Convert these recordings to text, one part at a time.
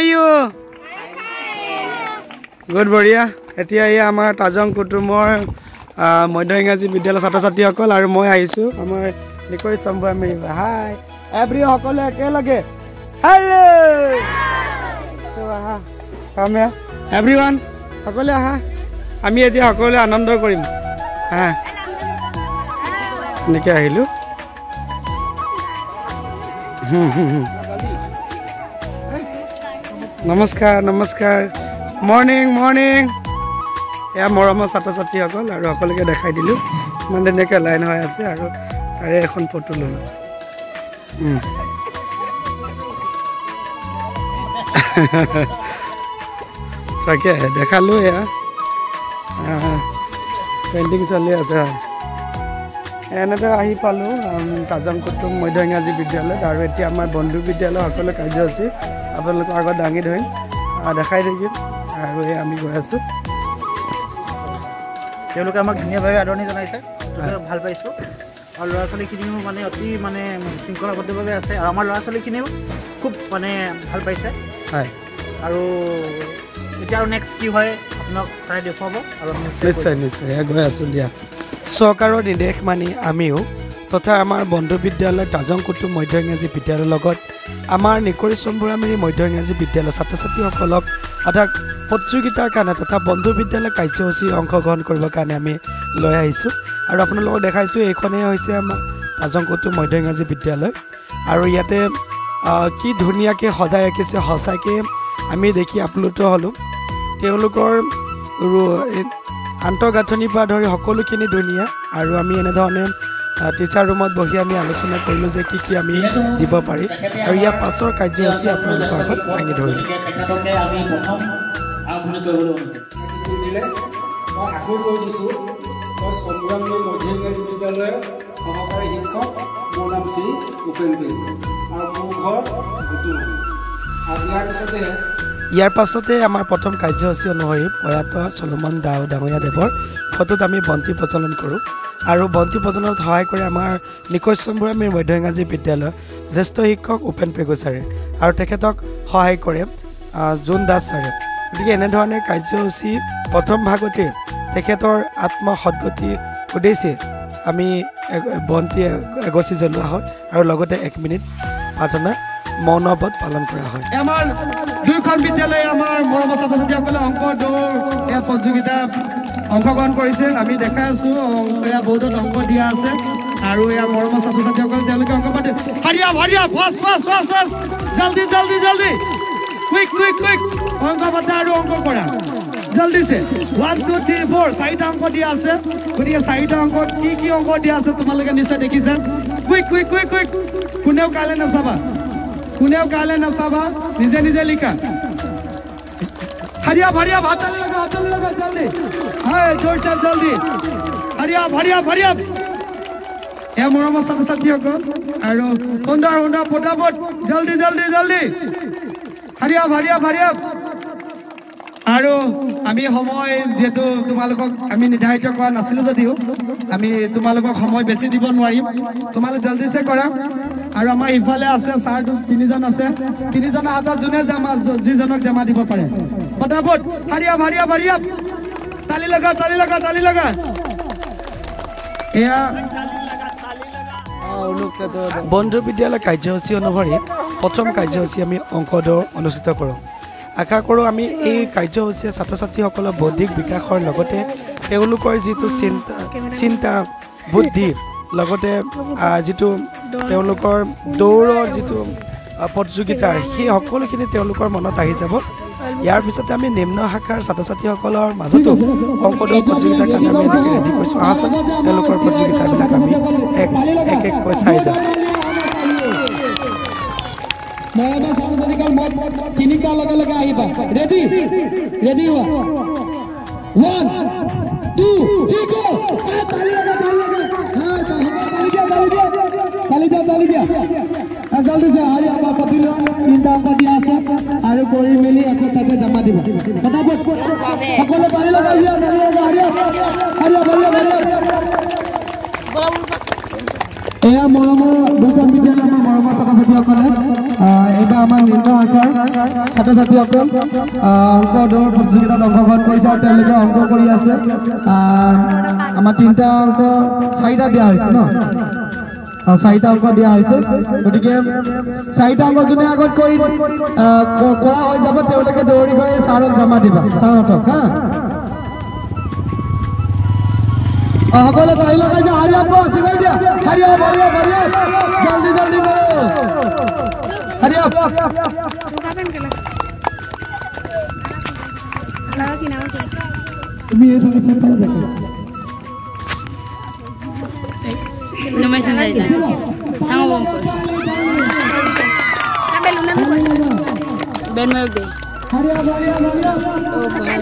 are you? Good বঢ়িয়া এতিয়া এই আমাৰ তাজং কুটুমৰ মধ্য ইংৰাজী বিদ্যালয় ছাত্ৰ-ছাত্ৰীসকল আৰু মই আহিছো আমাৰ নিকৰি সম্ভৱ মেৰি হাই এভৰি সকলে একেলগে হেল্লো সো আহা কাম হিয়াৰ এভৰিৱান সকলে আহা আমি এতিয়া সকলোৱে আনন্দ কৰিম হা নিকে আহিলো নমস্কাৰ নমস্কাৰ মৰ্নিং মৰ্নিং এয়া মৰমৰ ছাত্ৰ-ছাত্ৰী সকল আৰু সকলোকে দেখাই দিলোঁ মানে এনেকৈ লাইন হৈ আছে আৰু তাৰে এখন ফটো ল'লোঁ তাকে দেখালোঁ এয়া পেইণ্টিং চলি আছে এনেদৰে আহি পালোঁ তাজং কুটুম মধ্য ইংৰাজী বিদ্যালয়ত আৰু এতিয়া আমাৰ বন্ধু বিদ্যালয় সকলো কাৰ্যসূচী আপোনালোকৰ আগত দাঙি ধৰিম দেখাই থাকিম আৰু এই আমি গৈ আছোঁ তেওঁলোকে আমাক ধুনীয়াভাৱে আদৰণি জনাইছে ভাল পাইছোঁ আৰু ল'ৰা ছোৱালীখিনিও মানে অতি মানে শৃংখলাবদ্ধভাৱে আছে আৰু আমাৰ ল'ৰা ছোৱালীখিনিও খুব মানে ভাল পাইছে হয় আৰু এতিয়া আৰু নেক্সট কি হয় আপোনাক চাই দেখুৱাব আৰু নিশ্চয় নিশ্চয় গৈ আছোঁ দিয়া চৰকাৰৰ নিৰ্দেশ মানি আমিও তথা আমাৰ বন্ধু বিদ্যালয় তাজং কুটুম মধ্য ইংৰাজী বিদ্যালয়ৰ লগত আমাৰ নিকৰি চম্বুৰামেৰী মধ্য ইংৰাজী বিদ্যালয়ৰ ছাত্ৰ ছাত্ৰীসকলক অৰ্থাৎ প্ৰতিযোগিতাৰ কাৰণে তথা বন্ধু বিদ্যালয় কাৰ্যসূচী অংশগ্ৰহণ কৰিবৰ কাৰণে আমি লৈ আহিছোঁ আৰু আপোনালোকক দেখাইছোঁ এইখনেই হৈছে আমাৰ তাজং কুটুম মধ্য ইংৰাজী বিদ্যালয় আৰু ইয়াতে কি ধুনীয়াকৈ সজাই ৰাখিছে সঁচাকৈ আমি দেখি আপ্লুত হ'লোঁ তেওঁলোকৰ আন্তঃগাঁথনিৰ পৰা ধৰি সকলোখিনি ধুনীয়া আৰু আমি এনেধৰণে টিচাৰ ৰুমত বহি আমি আলোচনা কৰিলোঁ যে কি কি আমি দিব পাৰি আৰু ইয়াৰ পাছৰ কাৰ্যসূচী আপোনালোকৰ আগত দাঙি ধৰিলোঁ সহকাৰী শিক্ষক মোৰ নাম শ্ৰী উপেন পেগু আৰু মোৰ ঘৰ গুটুমা আৰু ইয়াৰ পাছতে আমাৰ প্ৰথম কাৰ্যসূচী অনুসৰি প্ৰয়াত চলোমন ডাঙৰীয়া দেৱৰ ফটোত আমি বন্তি প্ৰজ্বলন কৰোঁ আৰু বন্তি প্ৰজ্বলনত সহায় কৰে আমাৰ নিকৰি চম্বুৰামেৰী মধ্য ইংৰাজী বিদ্যালয় জ্যেষ্ঠ শিক্ষক উপেন পেগু ছাৰে আৰু তেখেতক সহায় কৰে জোন দাস ছাৰে গতিকে এনেধৰণে কাৰ্যসূচী প্ৰথম ভাগতে তেখেতৰ আত্মসদ্গতি উদ্দেশ্যে আমি বন্তি এগছি জ্বলোৱা হয় আৰু লগতে 1 মিনিট প্ৰাৰ্থনা মৌনব্ৰত পালন কৰা হয় আমাৰ দুইখন বিদ্যালয়ে আমাৰ মৰমৰ ছাত্ৰ-ছাত্ৰীসকলে অংক দৌৰ এই প্ৰতিযোগিতা অংশগ্ৰহণ কৰিছে আমি দেখাই আছোঁ এয়া বৰ্ডত অংক দিয়া আছে আৰু এয়া মৰমৰ ছাত্ৰ-ছাত্ৰীসকল তেওঁলোকে অংক পাতে হাৰিয়া হাৰিয়া ফাষ্ট ফাষ্ট ফাষ্ট ফাষ্ট জলদি জলদি জলদি কুইক কুইক কুইক অংক পাতা আৰু অংক কৰা জলদি সে 1 2 3 4 চাৰিটা অংক দিয়া আছে গতিকে চাৰিটা অংক কি অংক দিয়া আছে তোমালোকে নিশ্চয় দেখিছা কুইক কুইক কুইক কুইক কোনেও কালে নাচাবা নিজে নিজে লিখা হাৰিয়া ভাৰিয়া হাতলে লগা জলদি হয় জোৰদাৰ জলদি হাৰিয়া ভাৰিয়া এ মৰমৰ ছাত্ৰ-ছাত্ৰীসকল আৰু সুন্দৰ ফটাফট জলদি জলদি জলদি হাৰিয়া ভাৰিয়া আৰু আমি সময় যেহেতু তোমালোকক আমি নিৰ্ধাৰিত কৰা নাছিলোঁ যদিও আমি তোমালোকক সময় বেছি দিব নোৱাৰিম তোমালোক জলদিছে কৰা আৰু আমাৰ ইফালে আছে ছাৰ 3জন আছে 3জনৰ হাতত যোনে যিজনক জমা দিব পাৰে ফটাফট হাৰিয়া ভাৰিয়া তালি লগা এয়া বন্ধু বিদ্যালয় কাৰ্যসূচী অনুসৰি প্ৰথম কাৰ্যসূচী আমি অংক দৌৰ অনুষ্ঠিত কৰোঁ আশা কৰোঁ আমি এই কাৰ্যসূচীয়ে ছাত্ৰ ছাত্ৰীসকলৰ বৌদ্ধিক বিকাশৰ লগতে তেওঁলোকৰ যিটো চিন্তা বুদ্ধি লগতে যিটো তেওঁলোকৰ দৌৰৰ যিটো প্ৰতিযোগিতাৰ সেই সকলোখিনি তেওঁলোকৰ মনত আহি যাব ইয়াৰ পিছতে আমি নিম্ন শাখাৰ ছাত্ৰ ছাত্ৰীসকলৰ মাজতো অংক দৌৰ প্ৰতিযোগিতাৰ কাৰণে আমি এনেকৈ ৰেডি কৰিছোঁ আহচোন তেওঁলোকৰ প্ৰতিযোগিতাবিলাক আমি এককৈ চাই যাওঁ মৰমৰ ছাত্ৰ-ছাত্ৰীসকল মই তিনিটাৰ লগে আহিবা ৰেডি হোৱা 1 2 3 গো তালি লগা তালি দিয়া জলদি সে হাৰিয়া পাতি লোৱা 3টা অংক দিয়া আছে আৰু কৰি মেলি আকৌ তাতে জমা দিব ফটাফট সকলো পাৰি লগা হাৰিয়া এয়া মৰমৰ দুখন বিদ্যালয় আমাৰ মৰমৰ ছাত্ৰ-ছাত্ৰীসকলে এইবাৰ আমাৰ নিম্ন শাখাৰ ছাত্ৰ ছাত্ৰীসকল অংক দৌৰ প্ৰতিযোগিতাত অংশগ্ৰহণ কৰিছে আৰু তেওঁলোকে অংক কৰি আছে আমাৰ 3টা অংক 4টা দিয়া হৈছে ন 4টা অংক দিয়া হৈছে গতিকে 4টা অংক যোনে আগত কৰি কৰা হৈ যাব তেওঁলোকে দৌৰি গৈ ছাৰক জমা দিবা ছাৰহঁতক হা সকলে পাই লগাই যে হাৰি আপ সিগাই দিয়া হাৰি আপ জলদি জলদি কৰো হাৰি আপ তুমি এই দিকে সেটা দেখো নমস্কাৰ দাদা সাঙ্গ বম কৰ বেন মে দে হাৰি আপ ও ভাই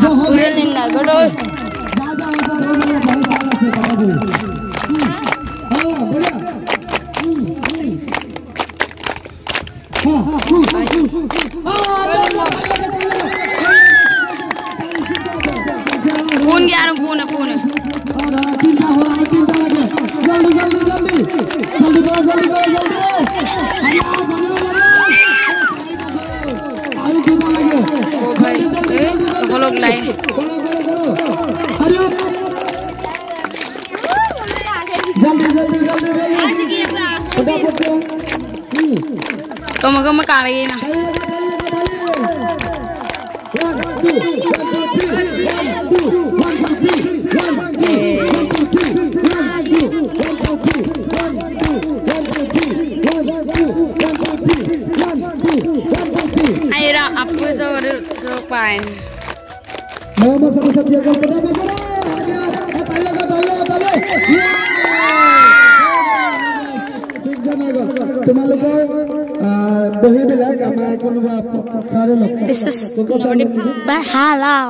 পুরে নিন না গড়ো फोन गया फोन फोन तीनटा हो रहा है तीनटा लगे जल्दी जल्दी जल्दी जल्दी करो जल्दी करो जल्दी अरे तीनटा लगे ओ भाई सब लोग लाइन हरि ओम जल्दी जल्दी जल्दी फटाफट तुम कम का गई ना Aira apa so pain nama sama saja yang pertama তোমালোকৰ বহি বিলাক আমাৰ কোনোবা সাৰে লগ this is by halal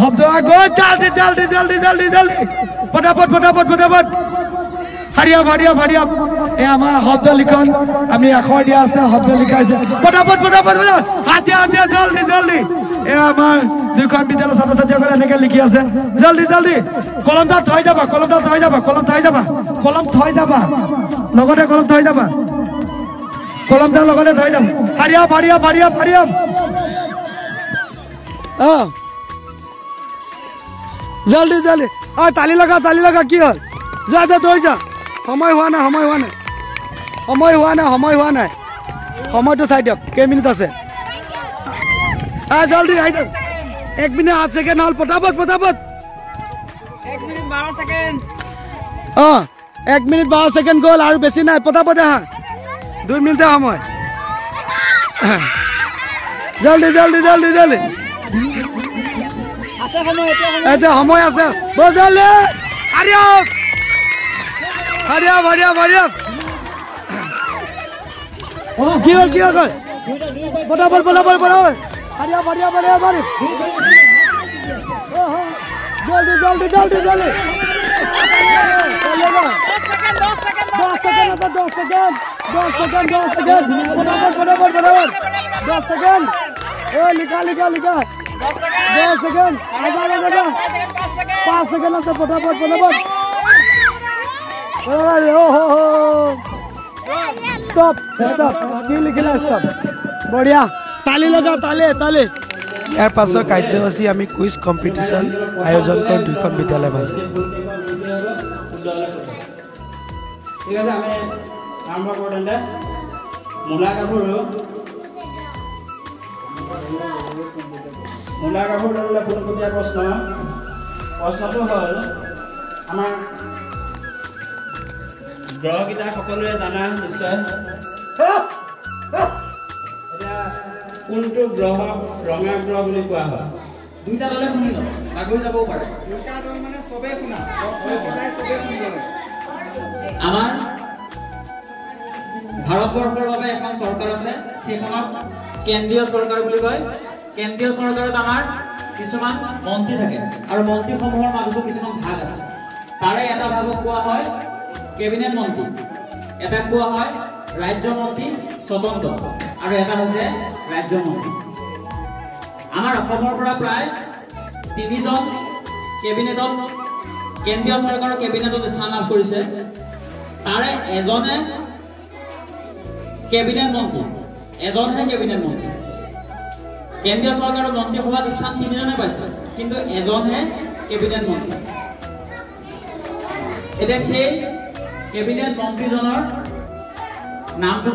শব্দ আগো জলদি জলদি জলদি জলদি জলদি ফটাফট ফটাফট ফটাফট হাৰিয়াপ হাৰিয়াপ হাৰিয়াপ এই আমাৰ শব্দ লিখন আমি আখৰ দিয়া আছে শব্দ লিখাইছে ফটাফট ফটাফট হাতিয়া হাতিয়া জলদি জলদি এই আমাৰ দুখন বিদ্যালয় ছাত্ৰ ছাত্ৰীসকলে এনেকৈ লিখি আছে জলদি জলদি কলমটা থৈ যাবা কলমটা থৈ যাবা কলম থৈ যাবা কলম থৈ যাবা লগতে কলম থৈ যাবা কলমটা লগতে থৈ যাম হাৰিয়াপ হাৰিয়াপ হাৰিয়াপ হাৰিয়াপ জলদি জলদি তালি লগা কি হল যা যা দৌৰি যা সময় হোৱা নাই সময় হোৱা নাই সময় হোৱা নাই সময় হোৱা নাই সময়টো চাই দিয়ক কেই মিনিট আছে জলদি আহি যাওক 1 মিনিট 8 ছেকেণ্ড হ'ল পটাপট পটাপট 1 মিনিট 12 ছেকেণ্ড 1 মিনিট 12 ছেকেণ্ড গ'ল আৰু বেছি নাই পটাপট আহা 2 মিনিটে সময় জলদি জলদি জলদি জলদি এটা সময় আছে বজালে হাৰিয়াপ হাৰিয়াপ হাৰিয়াপ হাৰিয়াপ কি হ'ল পটাপট পটাপট পটাপট হাৰিয়াপ হাৰিয়াপ হাৰিয়াপ হাৰিয়াপ জলদি জলদি জলদি জলদি 10 সেকেন্ড 10 সেকেন্ড পটাপট পটাপট পটাপট 10 সেকেন্ড লিখা লিখা লিখা 10 সেকেন্ড 5 সেকেন্ড আছে পটাপট পটাপট স্টপ স্টপ কি লিখিলা স্টপ বঢ়িয়া তালি লগা তালে তালে ইয়াৰ পাছৰ কাৰ্যসূচী আমি কুইজ কম্পিটিশ্যন আয়োজন কৰোঁ দুইখন বিদ্যালয়ৰ মাজত ঠিক আছে আমি আৰম্ভ কৰোঁ তেন্তে মূলা কাপোৰ পোনপটীয়া প্ৰশ্নটো হ'ল আমাৰ গ্ৰহকেইটা সকলোৱে জানা নিশ্চয় এতিয়া কোনটো গ্ৰহ ৰঙা গ্ৰহ বুলি কোৱা হয় দুইটা দলে শুনি লওক আগলৈ যাবও পাৰে দুইটা দল মানে চবেই শুনা চবেই শুনিব আমাৰ ভাৰতবৰ্ষৰ বাবে এখন চৰকাৰ আছে সেইখনক কেন্দ্ৰীয় চৰকাৰ বুলি কয় কেন্দ্ৰীয় চৰকাৰত আমাৰ কিছুমান মন্ত্ৰী থাকে আৰু মন্ত্ৰীসমূহৰ মাজতো কিছুমান ভাগ আছে তাৰে এটা ভাগক কোৱা হয় কেবিনেট মন্ত্ৰী এটা কোৱা হয় ৰাজ্য মন্ত্ৰী স্বতন্ত্ৰ আৰু এটা হৈছে ৰাজ্য মন্ত্ৰী আমাৰ অসমৰ পৰা প্ৰায় 3জন কেবিনেটত কেন্দ্ৰীয় চৰকাৰৰ কেবিনেটত স্থান লাভ কৰিছে তাৰে এজনে কেবিনেট মন্ত্ৰী এজনহে কেবিনেট মন্ত্ৰী কেন্দ্ৰীয় চৰকাৰৰ মন্ত্ৰীসভাত স্থান 3জনে পাইছে কিন্তু এজনহে কেবিনেট মন্ত্ৰী এতিয়া সেই কেবিনেট মন্ত্ৰীজনৰ নামটো